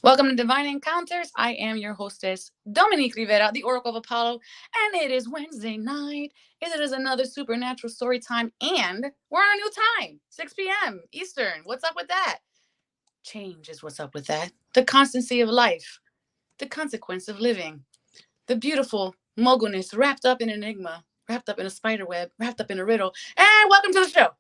Welcome to Divine Encounters. I am your hostess, Dominique Rivera, the Oracle of Apollo, and it is Wednesday night. It is another supernatural story time, and we're on a new time, 6 p.m. Eastern. What's up with that? Change is what's up with that. The constancy of life, the consequence of living, the beautiful mogulness wrapped up in enigma, wrapped up in a spider web, wrapped up in a riddle. And welcome to the show.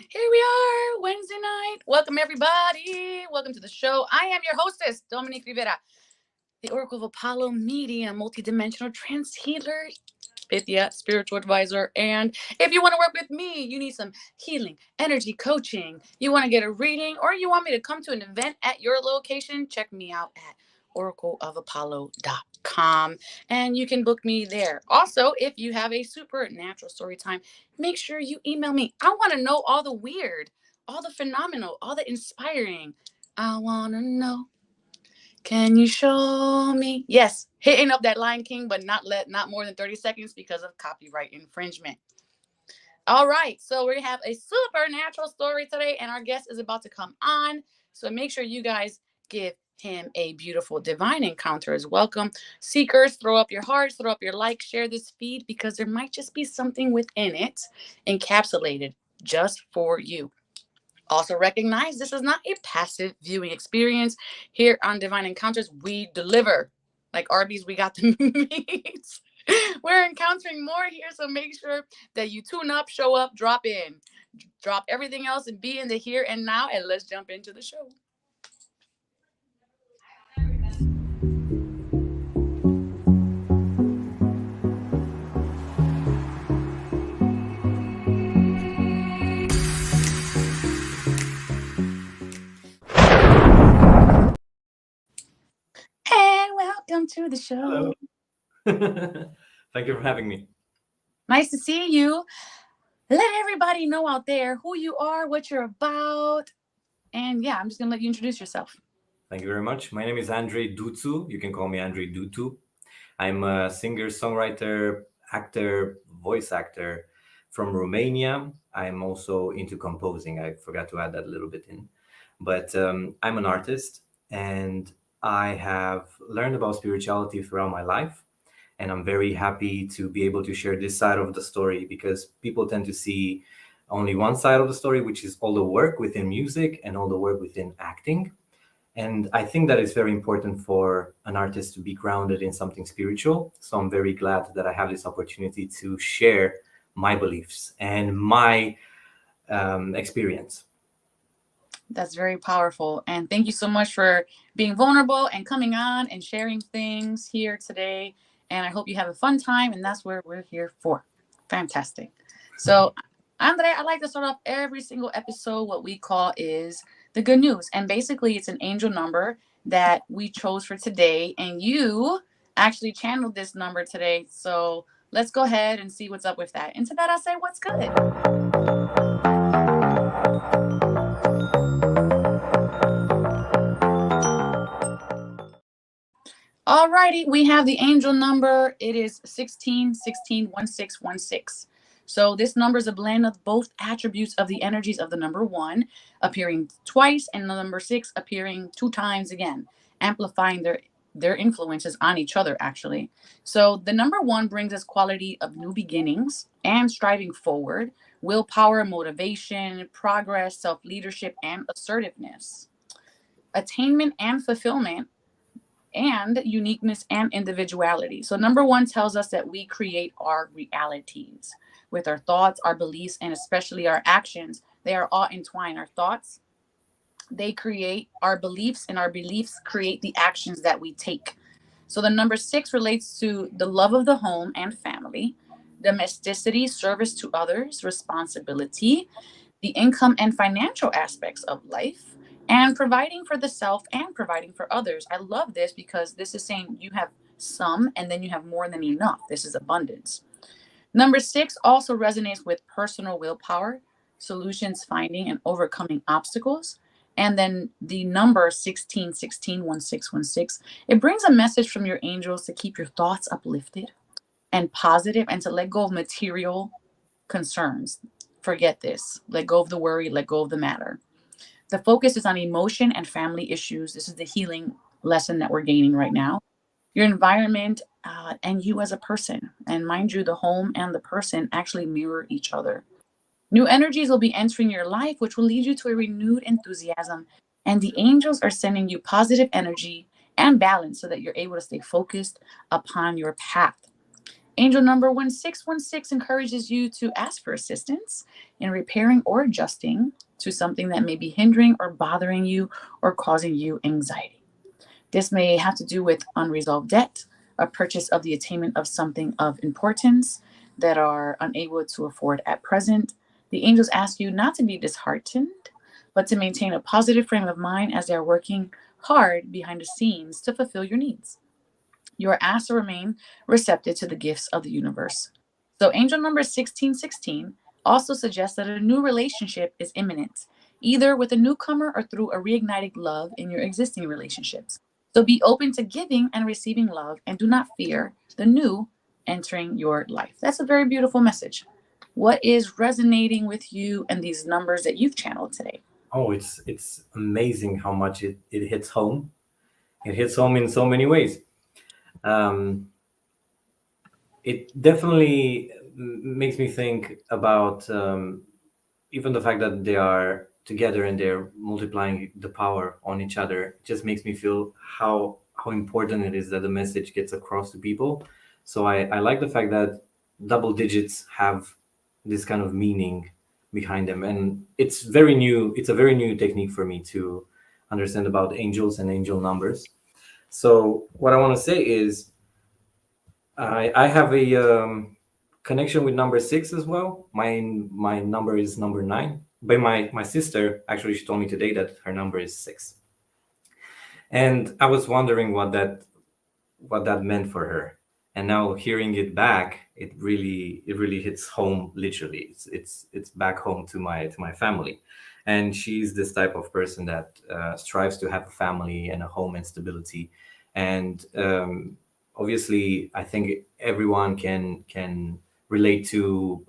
Here we are, Wednesday night. Welcome, everybody. Welcome to the show. I am your hostess, Dominique Rivera, the Oracle of Apollo, medium, multidimensional trance healer, Pythia, spiritual advisor. And if you want to work with me, you need some healing, energy coaching, you want to get a reading, or you want me to come to an event at your location, check me out at oracleofapollo.com and you can book me there. Also, if you have a supernatural story time, make sure you email me. I want to know all the weird, all the phenomenal, all the inspiring. I want to know. Can you show me? Yes, hitting up that Lion King, but not more than 30 seconds because of copyright infringement. All right, so we have a supernatural story today, and our guest is about to come on. So make sure you guys give him a beautiful divine encounter as welcome. Seekers, throw up your hearts, throw up your likes, share this feed because there might just be something within it encapsulated just for you. Also recognize this is not a passive viewing experience. Here on Divine Encounters, we deliver. Like Arby's, we got the meats. We're encountering more here, so make sure that you tune up, show up, drop in. Drop everything else and be in the here and now, and let's jump into the show. And welcome to the show. Hello. Thank you for having me. Nice to see you. Let everybody know out there who you are, what you're about. And yeah, I'm just going to let you introduce yourself. Thank you very much. My name is Andrei Dutu. You can call me Andrei Dutu. I'm a singer, songwriter, actor, voice actor from Romania. I'm also into composing. I forgot to add that a little bit in. But I'm an artist and I have learned about spirituality throughout my life. And I'm very happy to be able to share this side of the story because people tend to see only one side of the story, which is all the work within music and all the work within acting. And I think that it's very important for an artist to be grounded in something spiritual. So I'm very glad that I have this opportunity to share my beliefs and my experience. That's very powerful. And thank you so much for being vulnerable and coming on and sharing things here today. And I hope you have a fun time. And that's where we're here for. Fantastic. So, Andre, I like to start off every single episode what we call is the good news. And basically, it's an angel number. that we chose for today. And you actually channeled this number today. So let's go ahead and see what's up with that. And to that, I say, what's good? Alrighty, we have the angel number. It is 16, 16, 16, 16. So this number is a blend of both attributes of the energies of the number one appearing twice and the number six appearing two times again, amplifying their influences on each other actually. So the number one brings us quality of new beginnings and striving forward, willpower, motivation, progress, self-leadership, and assertiveness. Attainment and fulfillment and uniqueness and individuality. So, number one tells us that we create our realities with our thoughts, our beliefs, and especially our actions. They are all entwined. Our thoughts, they create our beliefs, and our beliefs create the actions that we take. So, the number six relates to the love of the home and family, domesticity, service to others, responsibility, the income and financial aspects of life, and providing for the self and providing for others. I love this because this is saying you have some and then you have more than enough. This is abundance. Number six also resonates with personal willpower, solutions finding, and overcoming obstacles. And then the number 16, 16, 16, 16, it brings a message from your angels to keep your thoughts uplifted and positive and to let go of material concerns. Forget this. Let go of the worry, let go of the matter. The focus is on emotion and family issues. This is the healing lesson that we're gaining right now. Your environment and you as a person. And mind you, the home and the person actually mirror each other. New energies will be entering your life, which will lead you to a renewed enthusiasm. And the angels are sending you positive energy and balance so that you're able to stay focused upon your path. Angel number 1616 encourages you to ask for assistance in repairing or adjusting to something that may be hindering or bothering you or causing you anxiety. This may have to do with unresolved debt, a purchase of the attainment of something of importance that are unable to afford at present. The angels ask you not to be disheartened, but to maintain a positive frame of mind as they are working hard behind the scenes to fulfill your needs. You are asked to remain receptive to the gifts of the universe. So, angel number 1616 also suggests that a new relationship is imminent, either with a newcomer or through a reignited love in your existing relationships. So, be open to giving and receiving love and do not fear the new entering your life. That's a very beautiful message. What is resonating with you and these numbers that you've channeled today? Oh, it's amazing how much it hits home. It hits home in so many ways. Um, it definitely makes me think about even the fact that they are together and they're multiplying the power on each other. It just makes me feel how important it is that the message gets across to people. So I like the fact that double digits have this kind of meaning behind them, and it's very new. It's a very new technique for me to understand about angels and angel numbers. So what I want to say is I have a connection with number six as well. My number is number nine. But my sister actually she told me today that her number is six, and I was wondering what that meant for her. And now hearing it back, it really hits home. Literally, it's back home to my family, and she's this type of person that strives to have a family and a home and stability, and obviously I think everyone can relate to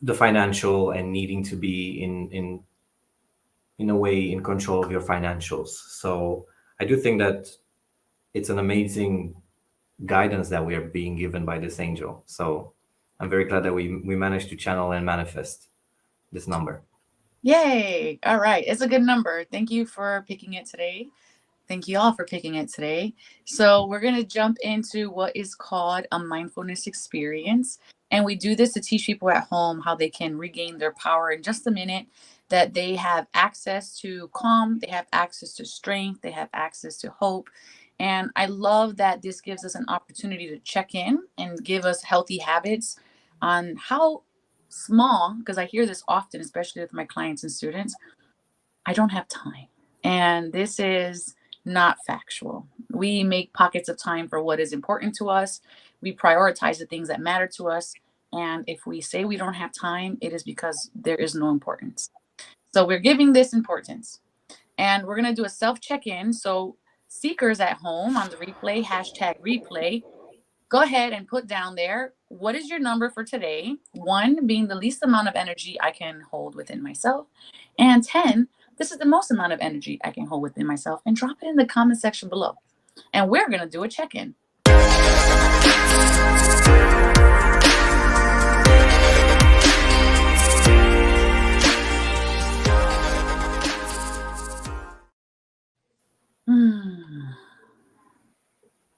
the financial and needing to be in a way in control of your financials. So I do think that it's an amazing guidance that we are being given by this angel. So I'm very glad that we managed to channel and manifest this number. Yay! All right. It's a good number. Thank you for picking it today. Thank you all for picking it today. So, we're going to jump into what is called a mindfulness experience. And we do this to teach people at home how they can regain their power in just a minute, that they have access to calm, they have access to strength, they have access to hope. And I love that this gives us an opportunity to check in and give us healthy habits on how small, because I hear this often, especially with my clients and students, I don't have time. And this is not factual. We make pockets of time for what is important to us. We prioritize the things that matter to us. And if we say we don't have time, it is because there is no importance. So we're giving this importance. And we're going to do a self check-in. So seekers at home on the replay, hashtag replay, go ahead and put down there, what is your number for today? 1 being the least amount of energy I can hold within myself. And 10, this is the most amount of energy I can hold within myself. And drop it in the comment section below. And we're going to do a check-in.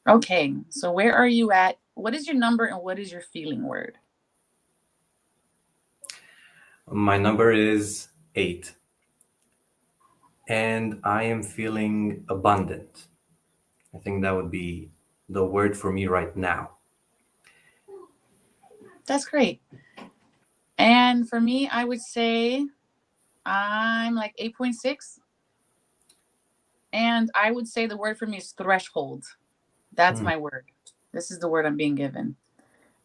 Okay, so where are you at? What is your number and what is your feeling word? My number is 8. And I am feeling abundant. I think that would be the word for me right now. That's great. And for me, I would say I'm like 8.6. And I would say the word for me is threshold. That's my word. This is the word I'm being given.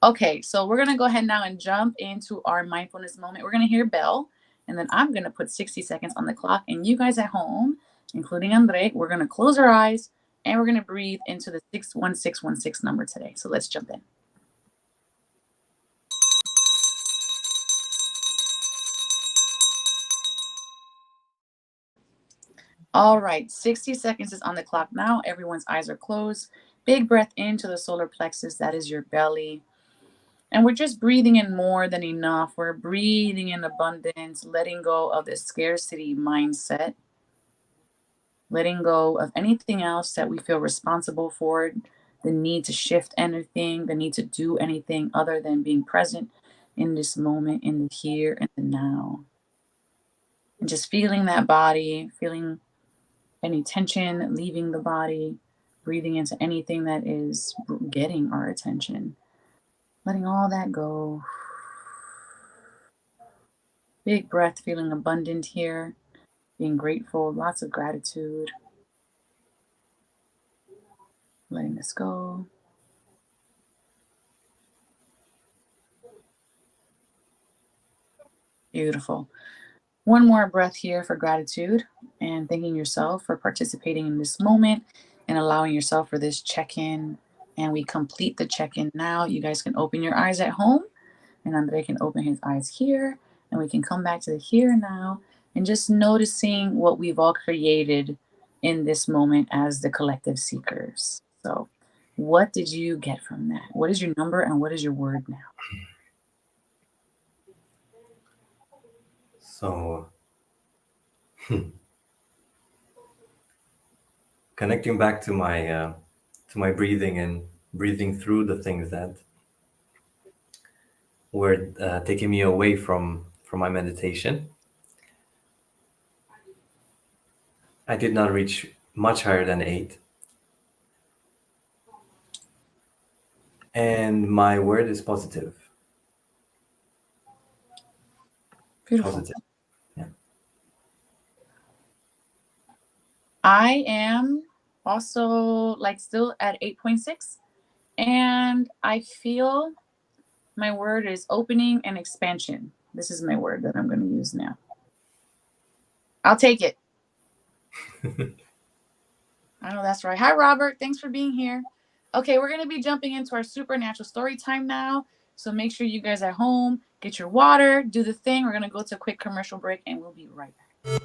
Okay, so we're going to go ahead now and jump into our mindfulness moment. We're going to hear bell, and then I'm going to put 60 seconds on the clock. And you guys at home, including Andrei, we're going to close our eyes, and we're going to breathe into the 61616 number today. So let's jump in. All right, 60 seconds is on the clock now. Everyone's eyes are closed. Big breath into the solar plexus. That is your belly. And we're just breathing in more than enough. We're breathing in abundance, letting go of the scarcity mindset, letting go of anything else that we feel responsible for, the need to shift anything, the need to do anything other than being present in this moment, in the here and the now. And just feeling that body, feeling any tension leaving the body, breathing into anything that is getting our attention. Letting all that go. Big breath, feeling abundant here. Being grateful, lots of gratitude. Letting this go. Beautiful. One more breath here for gratitude and thanking yourself for participating in this moment and allowing yourself for this check-in. And we complete the check-in now. You guys can open your eyes at home, and Andrei can open his eyes here, and we can come back to the here and now and just noticing what we've all created in this moment as the collective seekers. So what did you get from that? What is your number and what is your word now? So, connecting back to my breathing and breathing through the things that were taking me away from my meditation. I did not reach much higher than 8. And my word is positive. Beautiful. Positive. Yeah. I am also like still at 8.6, and I feel my word is opening and expansion. This is my word that I'm going to use now. I'll take it. I know that's right. Hi, Robert. Thanks for being here. Okay, we're going to be jumping into our supernatural story time now. So make sure you guys at home get your water, do the thing. We're going to go to a quick commercial break, and we'll be right back.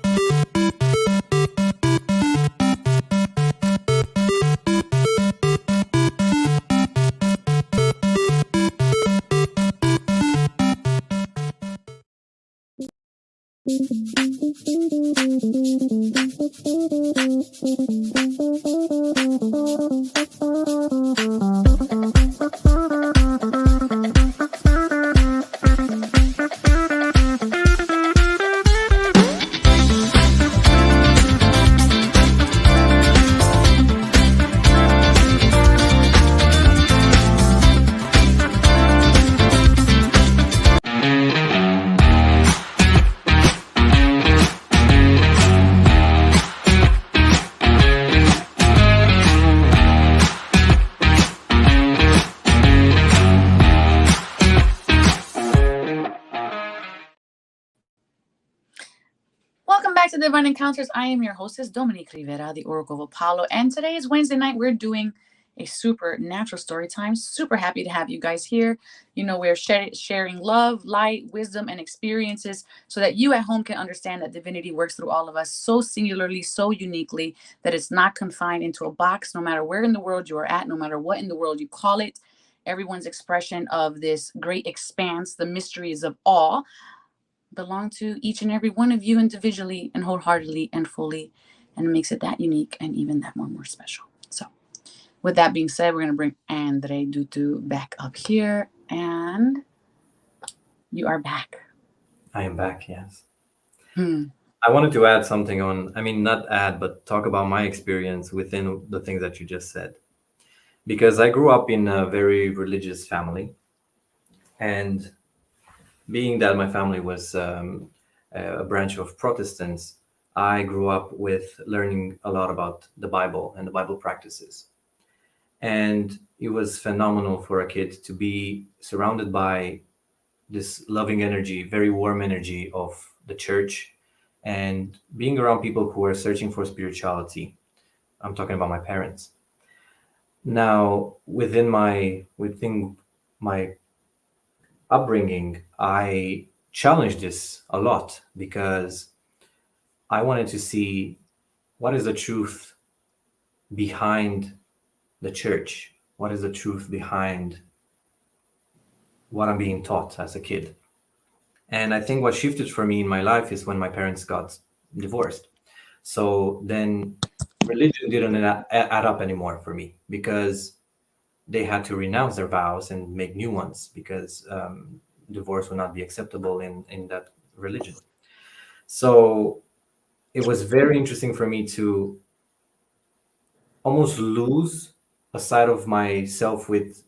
back to Divine Encounters. I am your hostess, Dominique Rivera, the Oracle of Apollo. And today is Wednesday night. We're doing a supernatural story time. Super happy to have you guys here. You know, we're sharing love, light, wisdom, and experiences so that you at home can understand that divinity works through all of us so singularly, so uniquely, that it's not confined into a box, no matter where in the world you are at, no matter what in the world you call it. Everyone's expression of this great expanse, the mysteries of all, belong to each and every one of you individually and wholeheartedly and fully, and it makes it that unique and even that more special. So with that being said, we're going to bring Andrei Dutu back up here, and you are back. I am back, yes. Hmm. I wanted to add something on, I mean, not add, but talk about my experience within the things that you just said. Because I grew up in a very religious family, and being that my family was a branch of Protestants, I grew up with learning a lot about the Bible and the Bible practices. And it was phenomenal for a kid to be surrounded by this loving energy, very warm energy of the church, and being around people who are searching for spirituality. I'm talking about my parents. Now, within my upbringing, I challenged this a lot because I wanted to see what is the truth behind the church, what is the truth behind what I'm being taught as a kid. And I think what shifted for me in my life is when my parents got divorced. So then religion didn't add up anymore for me because they had to renounce their vows and make new ones because divorce would not be acceptable in that religion. So it was very interesting for me to almost lose a side of myself with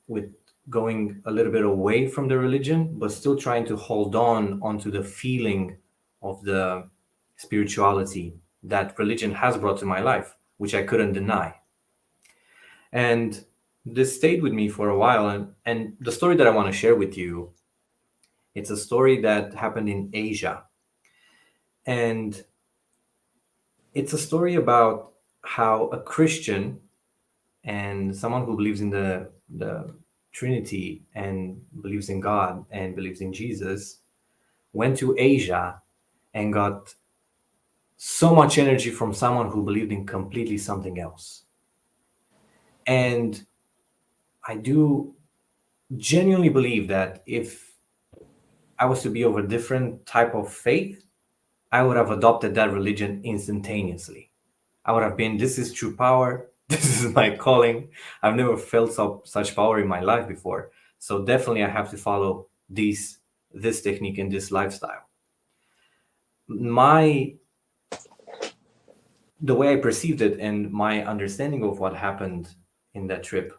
going a little bit away from the religion, but still trying to hold on onto the feeling of the spirituality that religion has brought to my life, which I couldn't deny. And this stayed with me for a while. And the story that I want to share with you, it's a story that happened in Asia. And it's a story about how a Christian and someone who believes in the Trinity and believes in God and believes in Jesus went to Asia and got so much energy from someone who believed in completely something else. And I do genuinely believe that if I was to be of a different type of faith, I would have adopted that religion instantaneously. I would have been, this is true power. This is my calling. I've never felt such power in my life before. So definitely I have to follow this technique and this lifestyle. My the way I perceived it and my understanding of what happened in that trip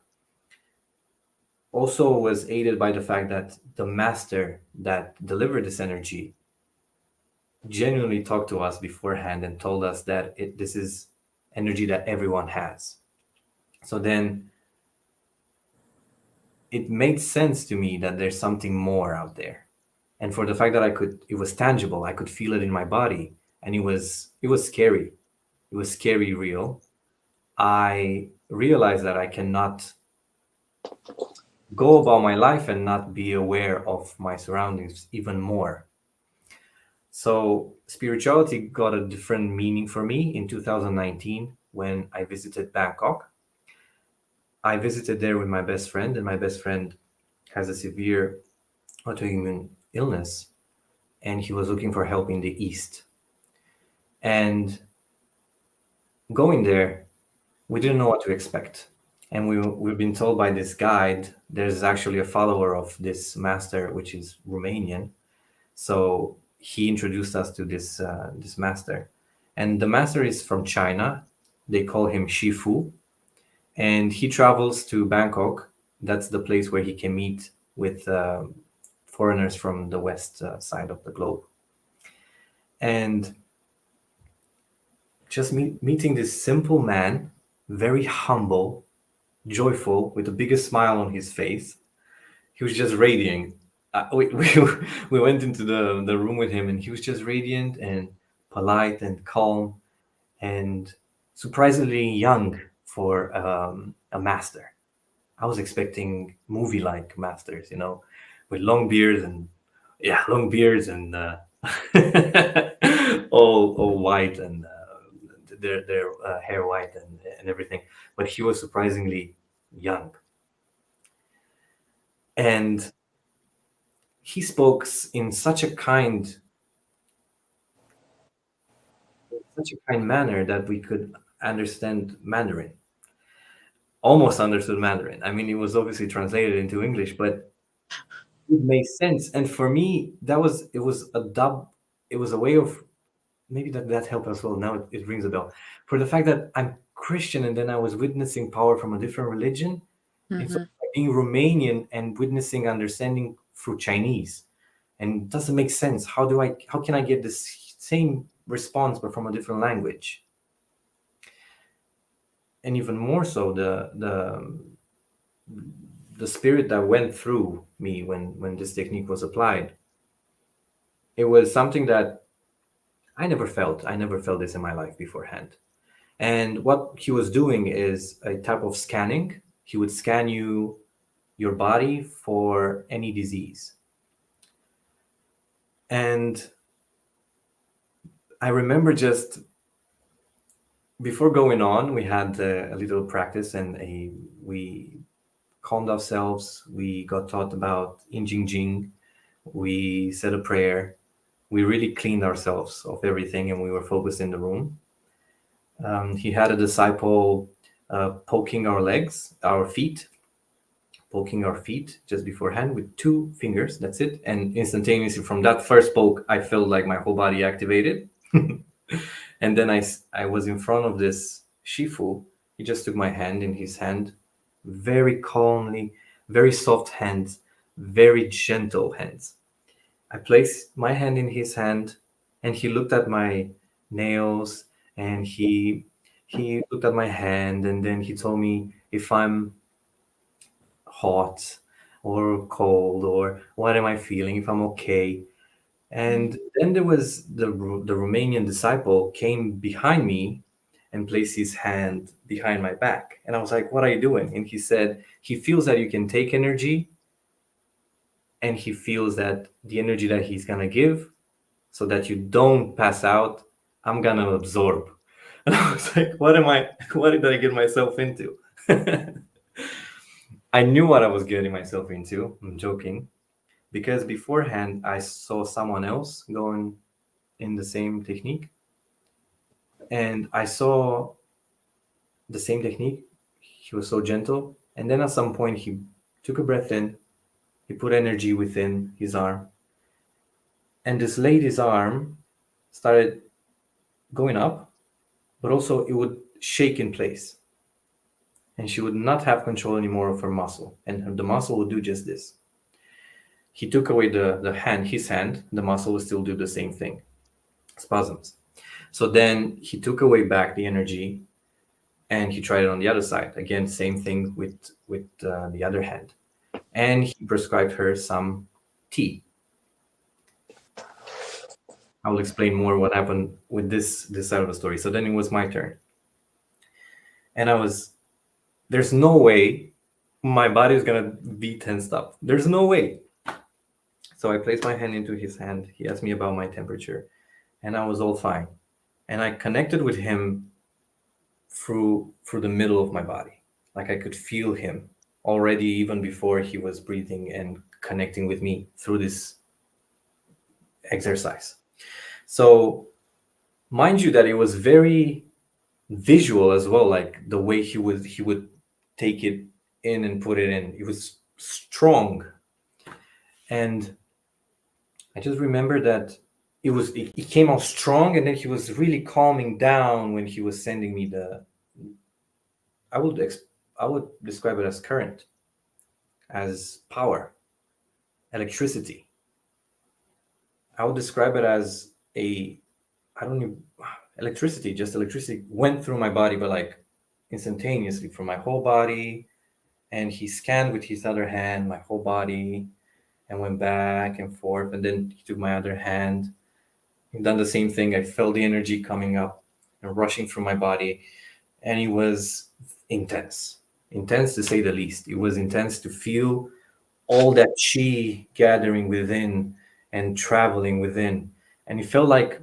also was aided by the fact that the master that delivered this energy genuinely talked to us beforehand and told us that this is energy that everyone has. So then it made sense to me that there's something more out there. And for the fact that it was tangible, I could feel it in my body, and it was scary. It was scary real. I realized that I cannot go about my life and not be aware of my surroundings even more. So spirituality got a different meaning for me in 2019 when I visited Bangkok. I visited there with my best friend, and my best friend has a severe autoimmune illness, and he was looking for help in the East. And going there, we didn't know what to expect. And we've been told by this guide, there's actually a follower of this master, which is Romanian. So he introduced us to this master. And the master is from China. They call him Shifu. And he travels to Bangkok. That's the place where he can meet with foreigners from the west side of the globe. And just meeting this simple man, very humble, joyful, with the biggest smile on his face. He was just radiant. We went into the room with him, and he was just radiant. And polite and calm, and surprisingly young for a master. I was expecting movie-like masters, with long beards and yeah, long beards and all white and their hair white and everything. But he was surprisingly young, and he spoke in such a kind manner that we could understand Mandarin, almost understood Mandarin. I mean, it was obviously translated into English, but it made sense. And for me, it was a it was a way of maybe that helped as well. Now it rings a bell for the fact that I'm Christian, and then I was witnessing power from a different religion. It's Mm-hmm. like being Romanian and witnessing understanding through Chinese, and it doesn't make sense. How can I get this same response but from a different language? And even more so, the spirit that went through me when this technique was applied, it was something that I never felt this in my life beforehand. And what he was doing is a type of scanning. He would scan your body for any disease. And I remember just before going on, we had a little practice, and we calmed ourselves. We got taught about Injing Jing. We said a prayer. We really cleaned ourselves of everything, and we were focused in the room. He had a disciple poking our legs, our feet, poking our feet just beforehand with two fingers. That's it. And instantaneously from that first poke, I felt like my whole body activated. And then I was in front of this Shifu. He just took my hand in his hand, very calmly, very soft hands, very gentle hands. I placed my hand in his hand, and he looked at my nails, and he looked at my hand, and then he told me if I'm hot or cold or what am I feeling, if I'm okay. And then there was the Romanian disciple came behind me and placed his hand behind my back. And I was like, "What are you doing?" And he said he feels that you can take energy, and he feels that the energy that he's gonna give so that you don't pass out, I'm gonna absorb. And I was like, what did I get myself into? I knew what I was getting myself into. I'm joking. Because beforehand, I saw someone else going in the same technique. And I saw the same technique. He was so gentle. And then at some point, he took a breath in, he put energy within his arm. And this lady's arm started going up, but also it would shake in place. And she would not have control anymore of her muscle. And the muscle would do just this. He took away his hand, the muscle would still do the same thing, spasms. So then he took away back the energy, and he tried it on the other side. Again, same thing with the other hand. And he prescribed her some tea. I will explain more what happened with this side of the story. So then it was my turn. And there's no way my body is going to be tensed up. There's no way. So I placed my hand into his hand. He asked me about my temperature, and I was all fine. And I connected with him through the middle of my body. Like I could feel him already even before he was breathing and connecting with me through this exercise. So mind you that it was very visual as well, like the way he would take it in and put it in. It was strong. And I just remember that it came out strong, and then he was really calming down when he was sending me I would I would describe it as current, as power, electricity. I would describe it as I don't even, electricity, just electricity went through my body, but like instantaneously from my whole body. And he scanned with his other hand my whole body and went back and forth. And then he took my other hand done the same thing. I felt the energy coming up and rushing through my body, and it was intense, intense to say the least. It was intense to feel all that chi gathering within and traveling within, and it felt like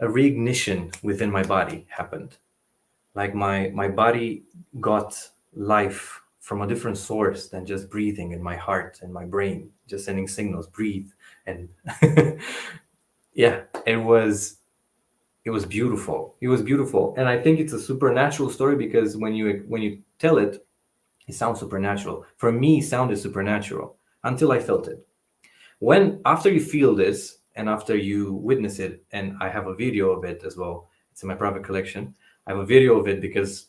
a reignition within my body happened. Like my body got life from a different source than just breathing in my heart and my brain, just sending signals, breathe. And yeah, it was beautiful. It was beautiful. And I think it's a supernatural story because when you tell it, it sounds supernatural. For me, sound is supernatural until I felt it. When after you feel this and after you witness it, and I have a video of it as well, it's in my private collection. I have a video of it because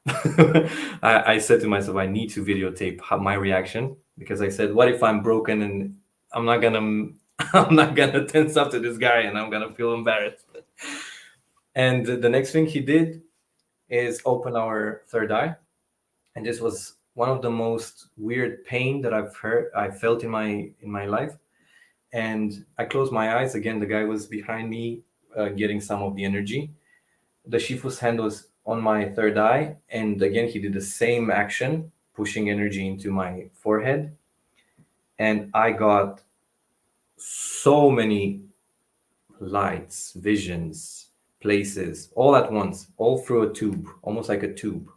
I said to myself, I need to videotape my reaction because I said, what if I'm broken and I'm not gonna, I'm not gonna tense up to this guy and I'm gonna feel embarrassed. And the next thing he did is open our third eye, and this was one of the most weird pain that I felt in my life. And I closed my eyes again. The guy was behind me, getting some of the energy. The Shifu's hand was on my third eye, and again he did the same action, pushing energy into my forehead, and I got so many lights, visions, places, all at once, all through a tube, almost like a tube.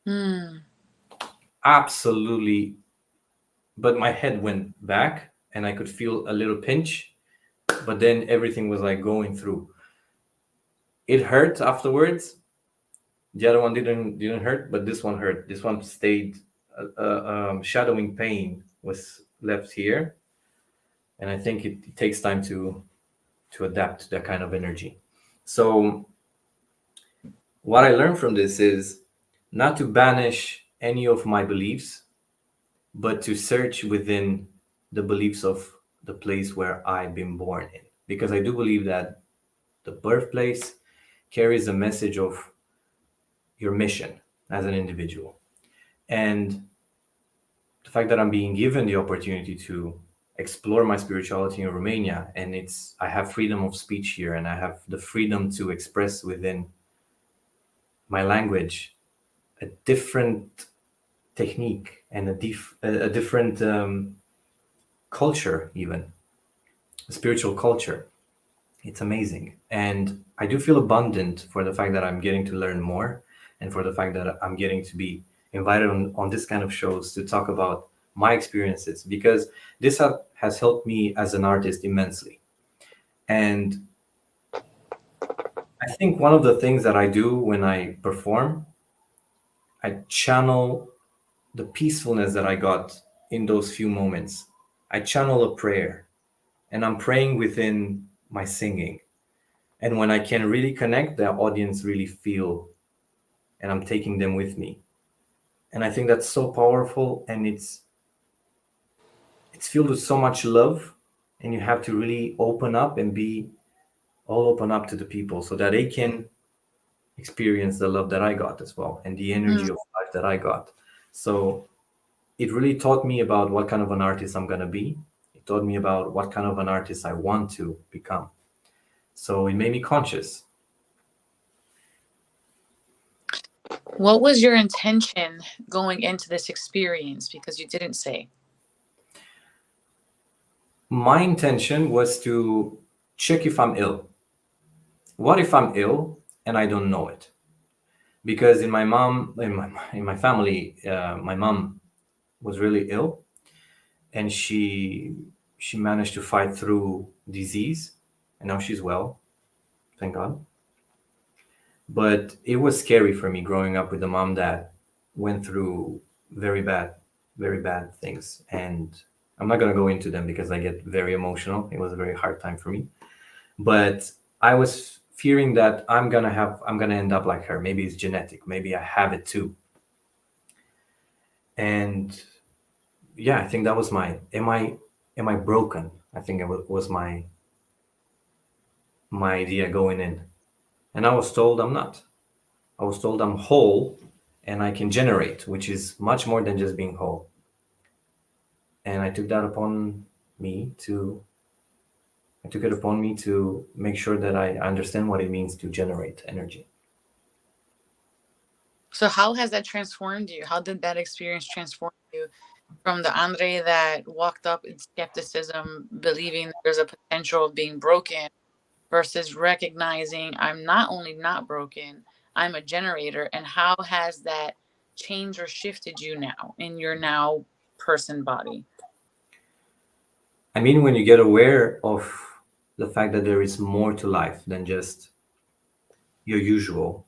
Mm. Absolutely. But my head went back, and I could feel a little pinch, but then everything was like going through. It hurt afterwards. The other one didn't hurt, but this one hurt. This one stayed. Shadowing pain was left here, and I think it takes time to adapt to that kind of energy. So what I learned from this is not to banish any of my beliefs, but to search within the beliefs of the place where I've been born in, because I do believe that the birthplace carries a message of your mission as an individual. And the fact that I'm being given the opportunity to explore my spirituality in Romania, and I have freedom of speech here, and I have the freedom to express within my language a different technique and a different culture, even a spiritual culture. It's amazing. And I do feel abundant for the fact that I'm getting to learn more, and for the fact that I'm getting to be invited on this kind of shows to talk about my experiences, because this has helped me as an artist immensely. And I think one of the things that I do when I perform, I channel the peacefulness that I got in those few moments. I channel a prayer, and I'm praying within my singing. And when I can really connect, the audience really feel, and I'm taking them with me. And I think that's so powerful, and it's filled with so much love, and you have to really open up and be all open up to the people so that they can experience the love that I got as well, and the energy Mm. of life that I got. So it really taught me about what kind of an artist I'm going to be. It taught me about what kind of an artist I want to become. So it made me conscious. What was your intention going into this experience? Because you didn't say. My intention was to check if I'm ill. What if I'm ill and I don't know it? Because in my family, my mom was really ill, and she managed to fight through disease, and now she's well, thank God. But it was scary for me growing up with a mom that went through very bad, very bad things, and I'm not gonna go into them because I get very emotional. It was a very hard time for me, but I was fearing that I'm gonna end up like her. Maybe it's genetic. Maybe I have it too. And yeah, I think that was my am I broken? I think it was my idea going in, and I was told I'm not. I was told I'm whole and I can generate, which is much more than just being whole. And I took that upon me to I took it upon me to make sure that I understand what it means to generate energy. So how has that transformed you? How did that experience transform you from the Andre that walked up in skepticism, believing there's a potential of being broken, versus recognizing I'm not only not broken, I'm a generator? And how has that changed or shifted you now in your now person body? I mean, when you get aware of the fact that there is more to life than just your usual,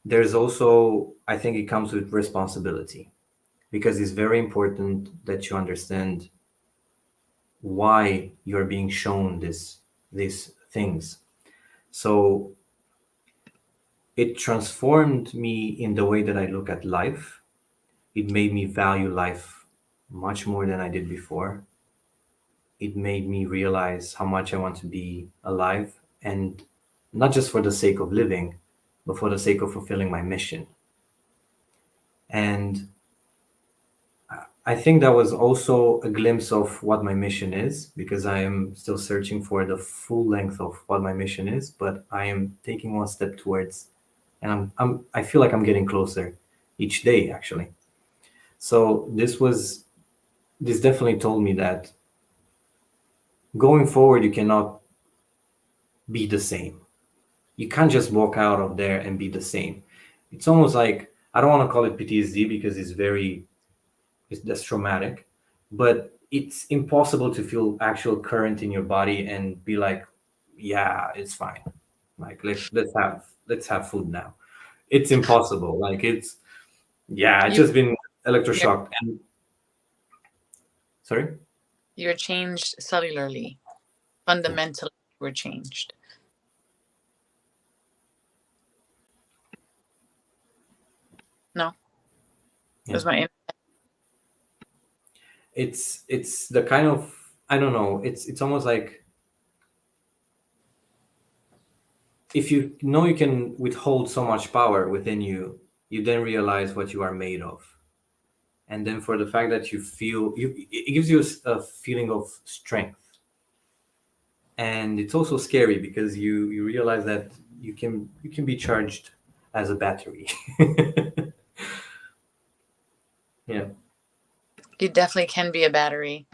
there's also, I think it comes with responsibility, because it's very important that you understand why you're being shown these things. So it transformed me in the way that I look at life. It made me value life much more than I did before. It made me realize how much I want to be alive, and not just for the sake of living, but for the sake of fulfilling my mission. And I think that was also a glimpse of what my mission is, because I am still searching for the full length of what my mission is, but I am taking one step towards, and I feel like I'm getting closer each day, actually. So this definitely told me that going forward, you cannot be the same. You can't just walk out of there and be the same. It's almost like, I don't want to call it PTSD because that's traumatic, but it's impossible to feel actual current in your body and be like, yeah, it's fine. Like let's have food now. It's impossible. Like it's yeah, I You just been you're, electroshocked. And sorry. you're changed cellularly, Yeah. fundamentally we're changed. No, Yeah. was my It's the kind of, I don't know, it's almost like, if you know you can withhold so much power within you, you then realize what you are made of. And then for the fact that you feel you, it gives you a feeling of strength. And it's also scary because you realize that you can be charged as a battery. Yeah. you definitely can be a battery.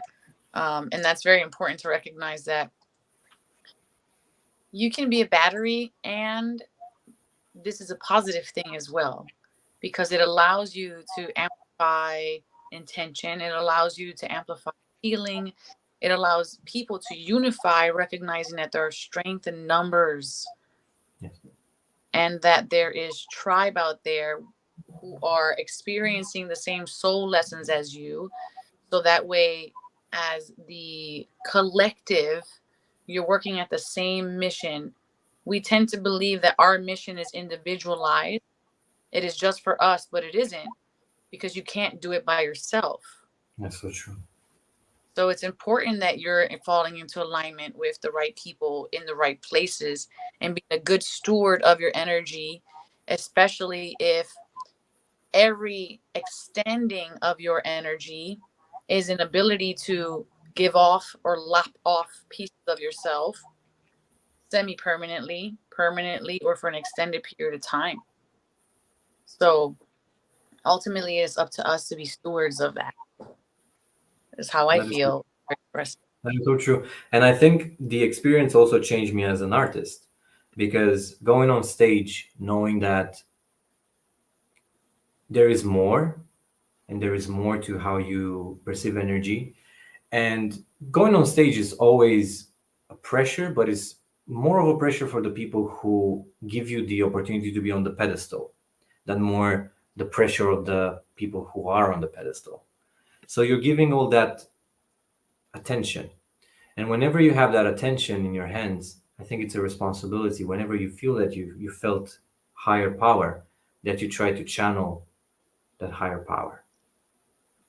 And that's very important to recognize that you can be a battery, and this is a positive thing as well, because it allows you to amplify intention, it allows you to amplify healing, it allows people to unify, recognizing that there are strength in numbers, Yes. and that there is tribe out there who are experiencing the same soul lessons as you. So that way, as the collective, you're working at the same mission. We tend to believe that our mission is individualized. It is just for us, but it isn't, because you can't do it by yourself. That's so true. So it's important that you're falling into alignment with the right people in the right places and being a good steward of your energy, especially if every extending of your energy is an ability to give off or lap off pieces of yourself semi permanently, permanently, or for an extended period of time. So ultimately, it's up to us to be stewards of that, is how I That is feel. that is so true. And I think the experience also changed me as an artist, because going on stage, knowing that there is more, and there is more to how you perceive energy. And going on stage is always a pressure, but it's more of a pressure for the people who give you the opportunity to be on the pedestal than more the pressure of the people who are on the pedestal. So you're giving all that attention. And whenever you have that attention in your hands, I think it's a responsibility. Whenever you feel that you felt higher power, that you try to channel that higher power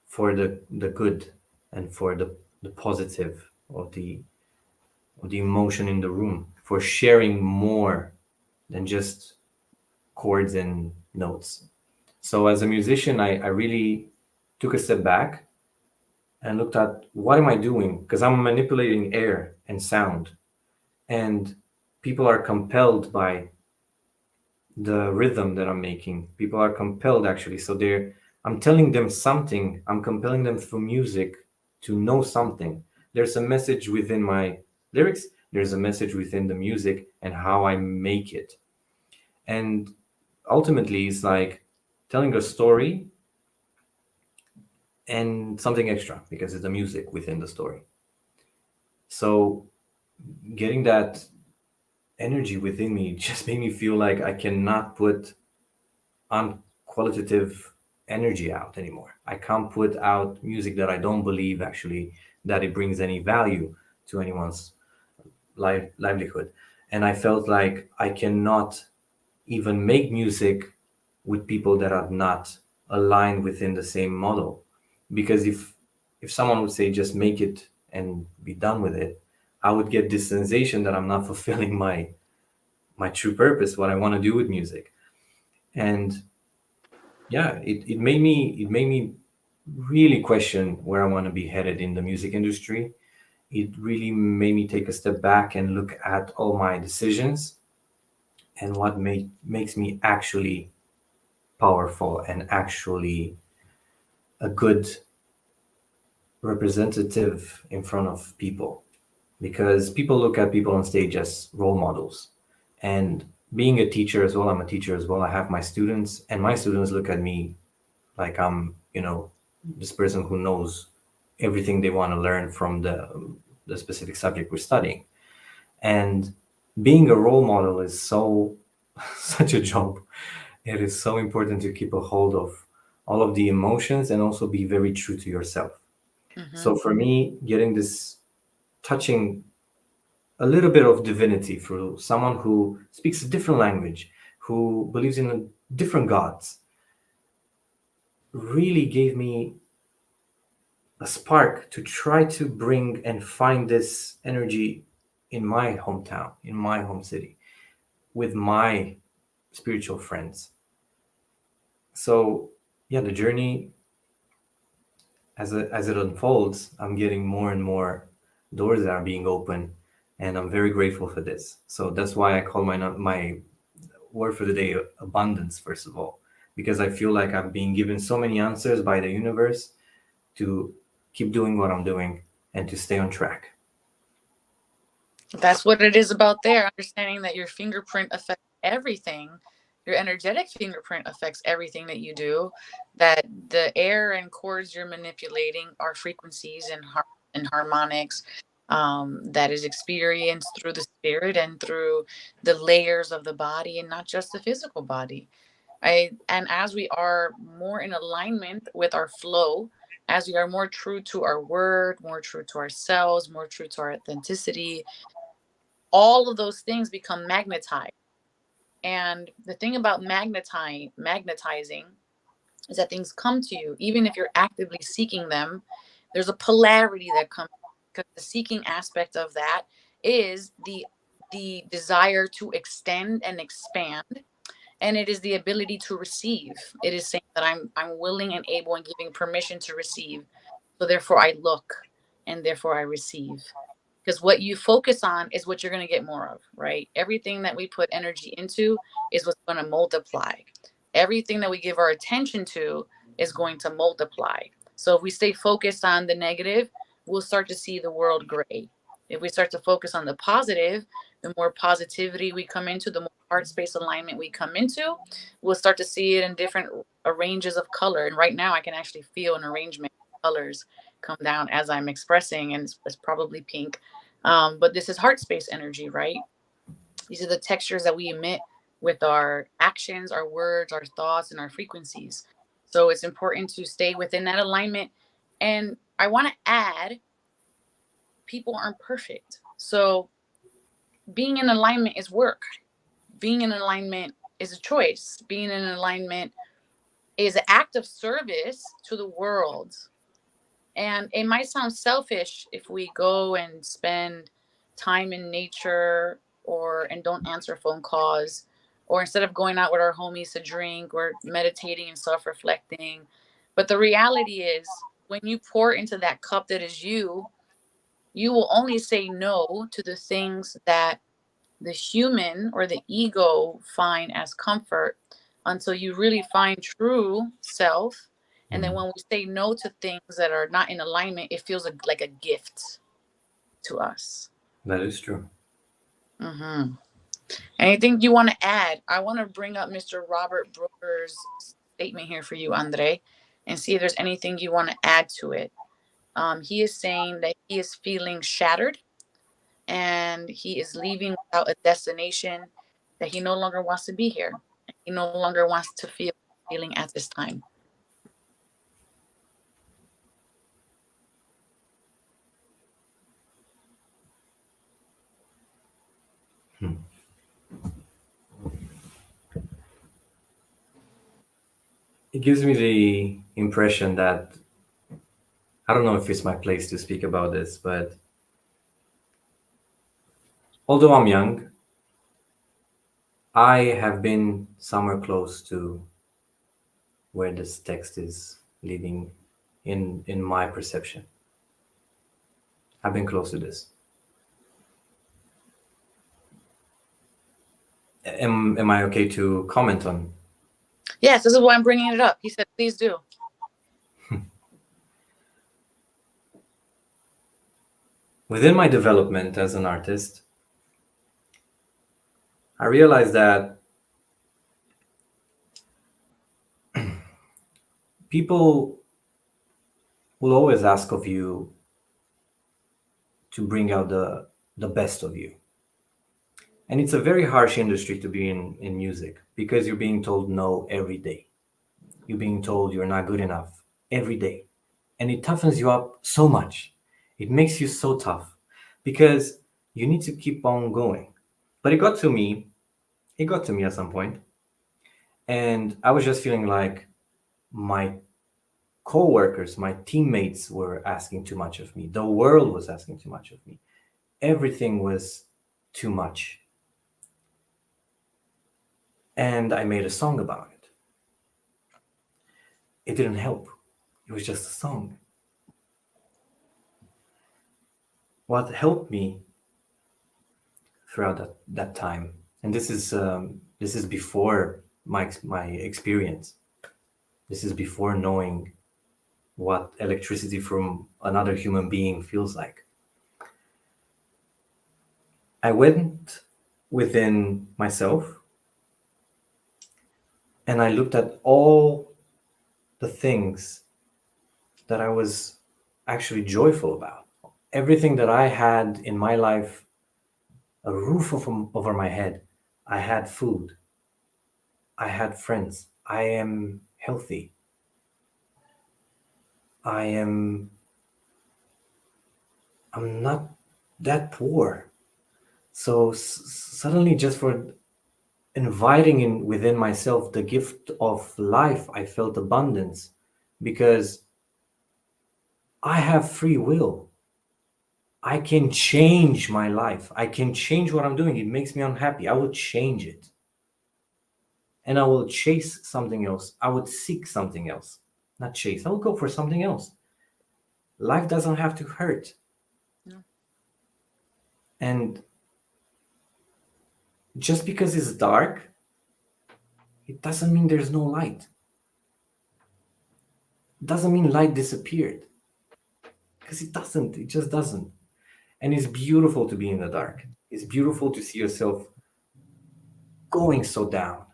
for the good, and for the positive of the emotion in the room, for sharing more than just chords and notes. So as a musician, I really took a step back, and looked at what am I doing? Because I'm manipulating air and sound, and people are compelled by the rhythm that I'm making. People are compelled actually. So I'm telling them something. I'm compelling them through music to know something. There's a message within my lyrics. There's a message within the music and how I make it. And ultimately, it's like telling a story and something extra because it's the music within the story. So getting that energy within me just made me feel like I cannot put unqualitative energy out anymore. I can't put out music that I don't believe actually that it brings any value to anyone's livelihood. And I felt like I cannot even make music with people that are not aligned within the same model. Because if someone would say just make it and be done with it, I would get this sensation that I'm not fulfilling my true purpose, what I want to do with music. And yeah, it made me really question where I want to be headed in the music industry. It really made me take a step back and look at all my decisions and what makes me actually powerful and actually a good representative in front of people. Because people look at people on stage as role models. And being a teacher as well, I'm a teacher as well. I have my students, and my students look at me like I'm, this person who knows everything they want to learn from the specific subject we're studying. And being a role model is so such a job. It is so important to keep a hold of all of the emotions and also be very true to yourself. Mm-hmm. So for me, getting this touching a little bit of divinity through someone who speaks a different language, who believes in different gods, really gave me a spark to try to bring and find this energy in my hometown, in my home city, with my spiritual friends. So, yeah, the journey as it unfolds, I'm getting more and more doors that are being open, and I'm very grateful for this. So that's why I call my word for the day abundance, first of all, because I feel like I'm being given so many answers by the universe to keep doing what I'm doing and to stay on track. That's what it is about there. Understanding that your fingerprint affects everything. Your energetic fingerprint affects everything that you do. That the air and chords you're manipulating are frequencies and harmonics that is experienced through the spirit and through the layers of the body and not just the physical body. And as we are more in alignment with our flow, as we are more true to our word, more true to ourselves, more true to our authenticity, all of those things become magnetized. And the thing about magnetizing is that things come to you, even if you're actively seeking them. There's a polarity that comes because the seeking aspect of that is the desire to extend and expand, and it is the ability to receive. It is saying that I'm willing and able and giving permission to receive. So therefore I look and therefore I receive. Because what you focus on is what you're going to get more of, right? Everything that we put energy into is what's going to multiply. Everything that we give our attention to is going to multiply. So if we stay focused on the negative, we'll start to see the world gray. If we start to focus on the positive, the more positivity we come into, the more heart space alignment we come into, we'll start to see it in different ranges of color. And right now I can actually feel an arrangement of colors come down as I'm expressing, and it's probably pink. But this is heart space energy, right? These are the textures that we emit with our actions, our words, our thoughts, and our frequencies. So it's important to stay within that alignment. And I want to add, people aren't perfect. So being in alignment is work. Being in alignment is a choice. Being in alignment is an act of service to the world. And it might sound selfish if we go and spend time in nature or and don't answer phone calls, or instead of going out with our homies to drink, we're meditating and self-reflecting. But the reality is when you pour into that cup that is you will only say no to the things that the human or the ego find as comfort until you really find true self. And then Mm, when we say no to things that are not in alignment, it feels like a gift to us. that is true. Hmm. Anything you want to add? I want to bring up Mr. Robert Brooker's statement here for you, Andre, and see if there's anything you want to add to it. He is saying that he is feeling shattered and he is leaving without a destination, that he no longer wants to be here. He no longer wants to feel feeling at this time. Hmm. It gives me the impression that I don't know if it's my place to speak about this, but although I'm young, I have been somewhere close to where this text is leading in my perception. I've been close to this. Am I okay to comment on? Yes, this is why I'm bringing it up. He said, please do. Within my development as an artist, I realized that people will always ask of you to bring out the best of you. And it's a very harsh industry to be in music because you're being told no every day. You're being told you're not good enough every day. And it toughens you up so much. It makes you so tough because you need to keep on going. But it got to me at some point, and I was just feeling like my co-workers, my teammates were asking too much of me. The world was asking too much of me. Everything was too much. And I made a song about it. It didn't help. It was just a song. What helped me throughout that time, and this is before my experience. This is before knowing what electricity from another human being feels like. I went within myself and I looked at all the things that I was actually joyful about. Everything that I had in my life, a roof over my head. I had food. I had friends. I am healthy. I'm not that poor. So suddenly, just for inviting in within myself the gift of life, I felt abundance because I have free will. I can change my life. I can change what I'm doing. It makes me unhappy. I will change it. And I will chase something else. I would seek something else. Not chase. I will go for something else. Life doesn't have to hurt. No. And just because it's dark, it doesn't mean there's no light. It doesn't mean light disappeared. Because it doesn't. It just doesn't. And it's beautiful to be in the dark. It's beautiful to see yourself going so down.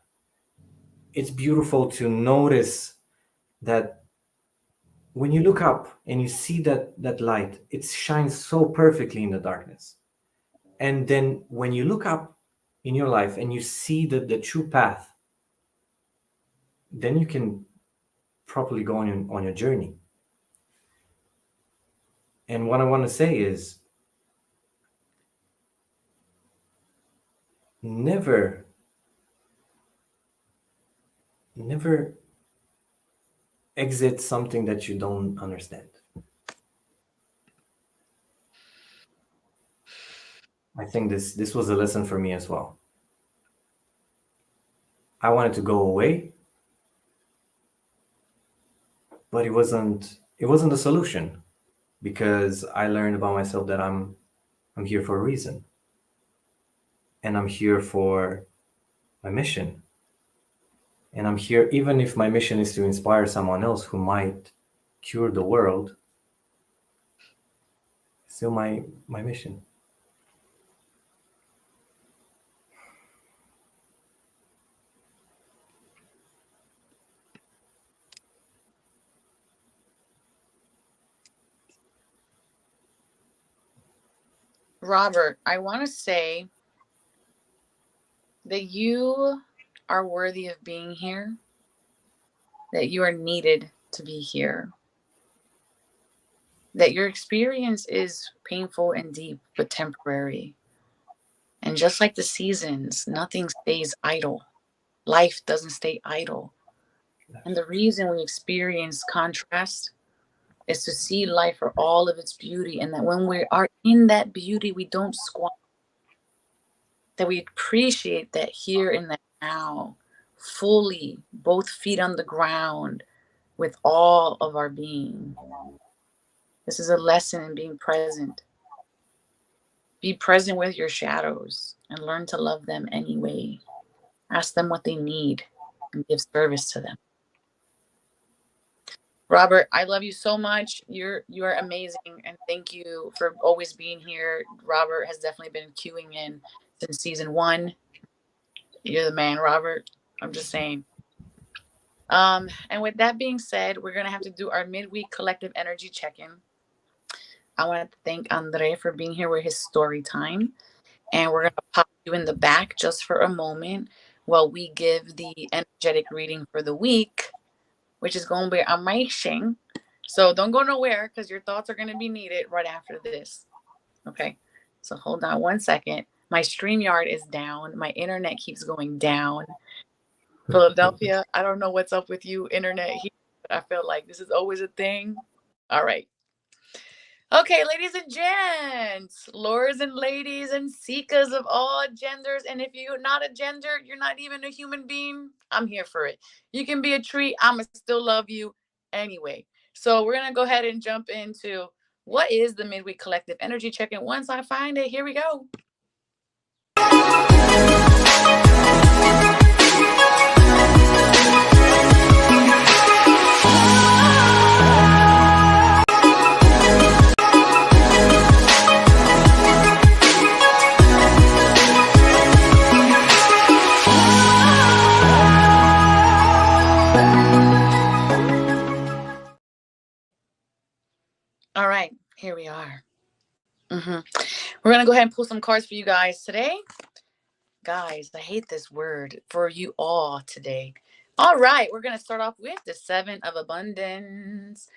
It's beautiful to notice that when you look up and you see that light, it shines so perfectly in the darkness. And then when you look up in your life and you see the true path, then you can properly go on your journey. And what I want to say is never, never exit something that you don't understand. I think this was a lesson for me as well. I wanted to go away, but it wasn't a solution, because I learned about myself that I'm here for a reason, and I'm here for my mission. And I'm here, even if my mission is to inspire someone else who might cure the world, still my mission. Robert, I want to say that you are worthy of being here, that you are needed to be here, that your experience is painful and deep but temporary. And just like the seasons, nothing stays idle. Life doesn't stay idle. And the reason we experience contrast is to see life for all of its beauty, and that when we are in that beauty, we don't squander, that we appreciate that here and that now, fully, both feet on the ground, with all of our being. This is a lesson in being present. Be present with your shadows and learn to love them anyway. Ask them what they need and give service to them. Robert, I love you so much. You are amazing, and thank you for always being here. Robert has definitely been queuing in since season 1. You're the man, Robert. I'm just saying. And with that being said, we're gonna have to do our midweek collective energy check-in. I want to thank Andrei for being here with his story time, and we're gonna pop you in the back just for a moment while we give the energetic reading for the week, which is going to be amazing. So don't go nowhere, because your thoughts are going to be needed right after this. Okay, so hold on one second. My StreamYard is down. My internet keeps going down. Philadelphia, I don't know what's up with you, internet here, but I feel like this is always a thing. All right. Okay, ladies and gents, lords and ladies and seekers of all genders. And if you're not a gender, you're not even a human being, I'm here for it. You can be a tree, I'ma still love you anyway. So we're gonna go ahead and jump into what is the midweek collective energy check-in. Once I find it, here we go. All right, here we are. We're going to go ahead and pull some cards for you guys today. Guys, I hate this word for you all today. All right, we're going to start off with the 7 of Abundance.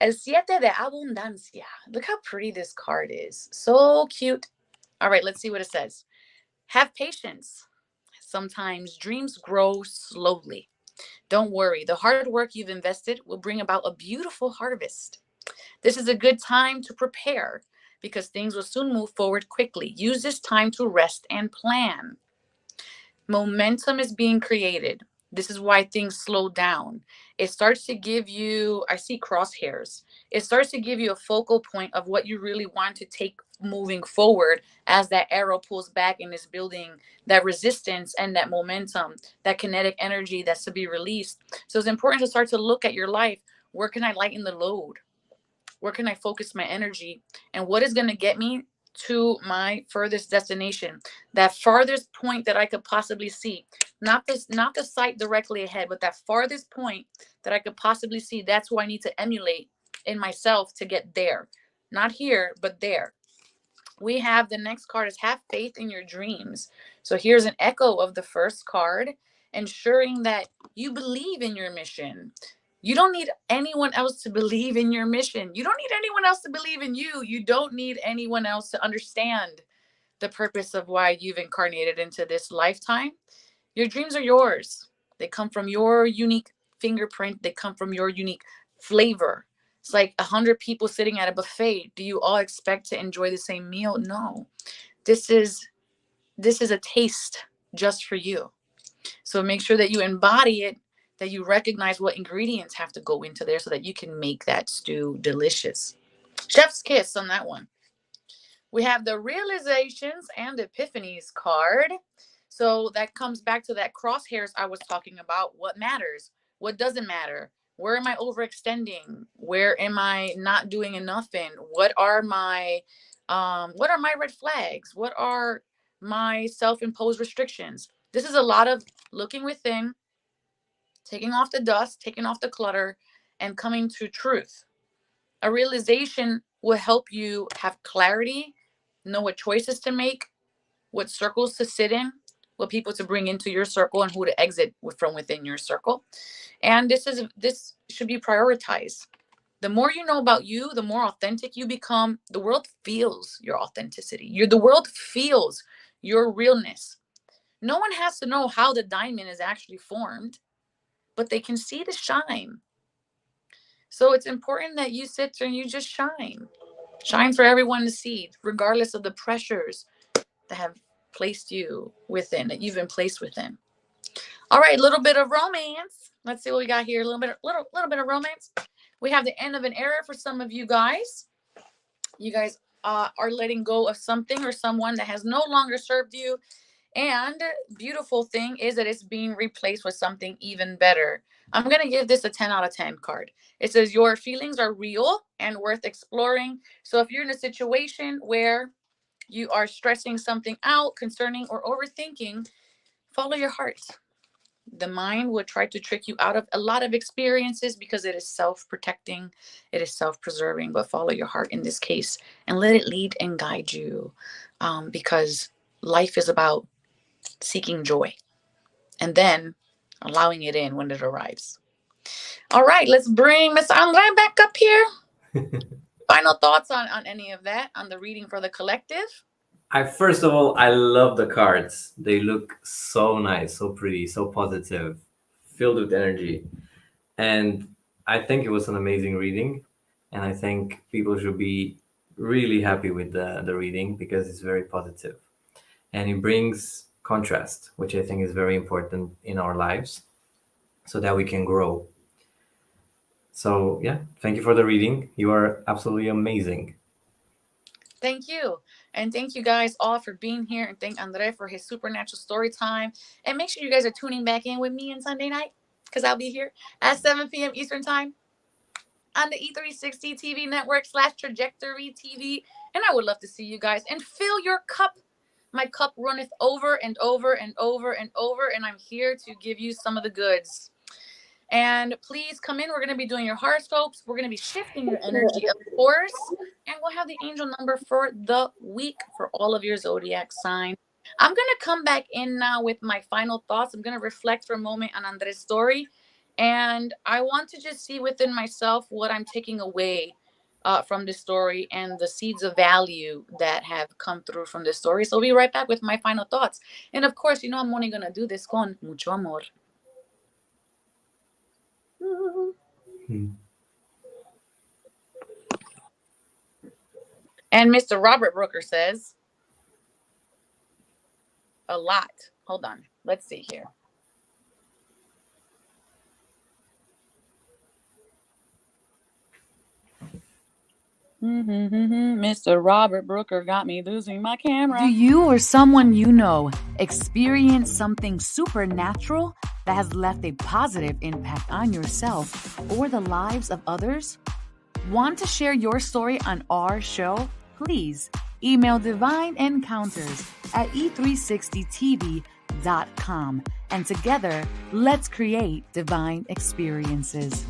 El Siete de Abundancia. Look how pretty this card is. So cute. All right, let's see what it says. Have patience. Sometimes dreams grow slowly. Don't worry, the hard work you've invested will bring about a beautiful harvest. This is a good time to prepare, because things will soon move forward quickly. Use this time to rest and plan. Momentum is being created. This is why things slow down. It starts to give you, I see crosshairs. It starts to give you a focal point of what you really want to take moving forward, as that arrow pulls back and is building that resistance and that momentum, that kinetic energy that's to be released. So it's important to start to look at your life. Where can I lighten the load? Where can I focus my energy? And what is going to get me to my furthest destination? That farthest point that I could possibly see. Not the sight directly ahead, but that farthest point that I could possibly see. That's who I need to emulate in myself to get there. Not here, but there. We have the next card is have faith in your dreams. So here's an echo of the first card, ensuring that you believe in your mission. You don't need anyone else to believe in your mission. You don't need anyone else to believe in you. You don't need anyone else to understand the purpose of why you've incarnated into this lifetime. Your dreams are yours. They come from your unique fingerprint. They come from your unique flavor. It's like 100 people sitting at a buffet. Do you all expect to enjoy the same meal? No. This is a taste just for you. So make sure that you embody it that you recognize what ingredients have to go into there so that you can make that stew delicious. Chef's kiss on that one. We have the realizations and epiphanies card. So that comes back to that crosshairs I was talking about. What matters? What doesn't matter? Where am I overextending? Where am I not doing enough in? What are my red flags? What are my self-imposed restrictions? This is a lot of looking within, taking off the dust, taking off the clutter, and coming to truth. A realization will help you have clarity, know what choices to make, what circles to sit in, what people to bring into your circle, and who to exit from within your circle. And this should be prioritized. The more you know about you, the more authentic you become. The world feels your authenticity. The world feels your realness. No one has to know how the diamond is actually formed, but they can see the shine. So it's important that you sit there and you just shine. Shine for everyone to see, regardless of the pressures that have placed you within, that you've been placed within. All right, a little bit of romance. Let's see what we got here. A little bit of romance. We have the end of an era for some of you guys. You guys are letting go of something or someone that has no longer served you. And beautiful thing is that it's being replaced with something even better. I'm going to give this a 10 out of 10 card. It says your feelings are real and worth exploring. So if you're in a situation where you are stressing something out, concerning, or overthinking, follow your heart. The mind will try to trick you out of a lot of experiences because it is self-protecting, it is self-preserving, but follow your heart in this case and let it lead and guide you, because life is about seeking joy and then allowing it in when it arrives. All right, let's bring Miss Andrei back up here. Final thoughts on any of that, on the reading for the collective? I first of all, I love the cards. They look so nice, so pretty, so positive, filled with energy. And I think it was an amazing reading. And I think people should be really happy with the reading because it's very positive. And it brings contrast, which I think is very important in our lives so that we can grow. So, yeah, thank you for the reading. You are absolutely amazing. Thank you. And thank you guys all for being here. And thank Andre for his supernatural story time. And make sure you guys are tuning back in with me on Sunday night because I'll be here at 7 p.m. Eastern Time on the E360 TV network / Trajectory TV. And I would love to see you guys and fill your cup. My cup runneth over and over and over and over. And I'm here to give you some of the goods. And please come in. We're going to be doing your horoscopes. We're going to be shifting your energy, of course. And we'll have the angel number for the week for all of your zodiac signs. I'm going to come back in now with my final thoughts. I'm going to reflect for a moment on Andre's story. And I want to just see within myself what I'm taking away from this story and the seeds of value that have come through from this story. So I'll be right back with my final thoughts. And of course, I'm only going to do this con mucho amor. And Mr. Robert Brooker says a lot. Hold on. Let's see here. Mr. Robert Brooker got me losing my camera. Do you or someone you know experience something supernatural that has left a positive impact on yourself or the lives of others? Want to share your story on our show? Please email Divine Encounters at e360tv.com. And together, let's create divine experiences.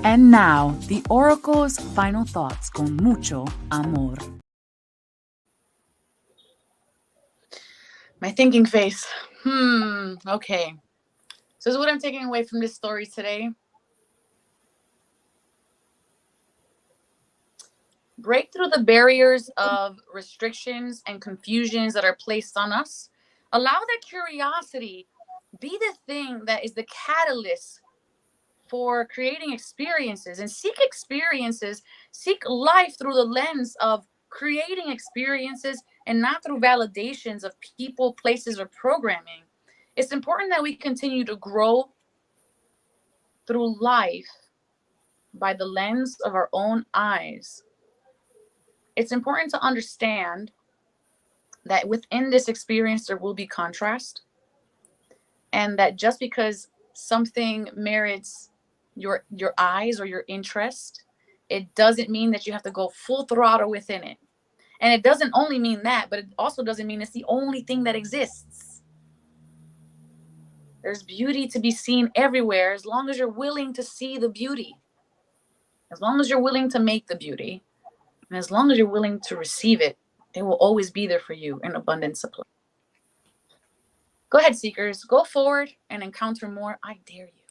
And now, the Oracle's final thoughts con mucho amor. My thinking face. Okay. So this is what I'm taking away from this story today. Break through the barriers of restrictions and confusions that are placed on us. Allow that curiosity be the thing that is the catalyst for creating experiences, and seek experiences, seek life through the lens of creating experiences and not through validations of people, places, or programming. It's important that we continue to grow through life by the lens of our own eyes. It's important to understand that within this experience there will be contrast, and that just because something merits your eyes or your interest, it doesn't mean that you have to go full throttle within it. And it doesn't only mean that, but it also doesn't mean it's the only thing that exists. There's beauty to be seen everywhere as long as you're willing to see the beauty, as long as you're willing to make the beauty, and as long as you're willing to receive it, it will always be there for you in abundant supply. Go ahead, seekers. Go forward and encounter more. I dare you.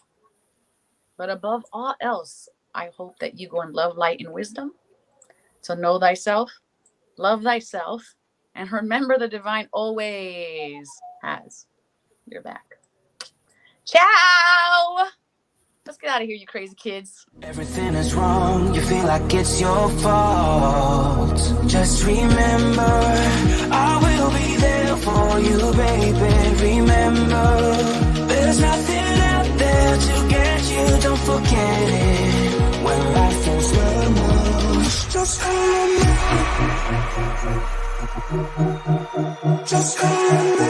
But above all else, I hope that you go in love, light, and wisdom to know thyself, love thyself, and remember the divine always has your back. Ciao! Let's get out of here, you crazy kids. Everything is wrong, you feel like it's your fault. Just remember, I will be there for you, baby. Remember, there's nothing out there to get you, don't forget it. When life is slow, just hold me. Just hold me.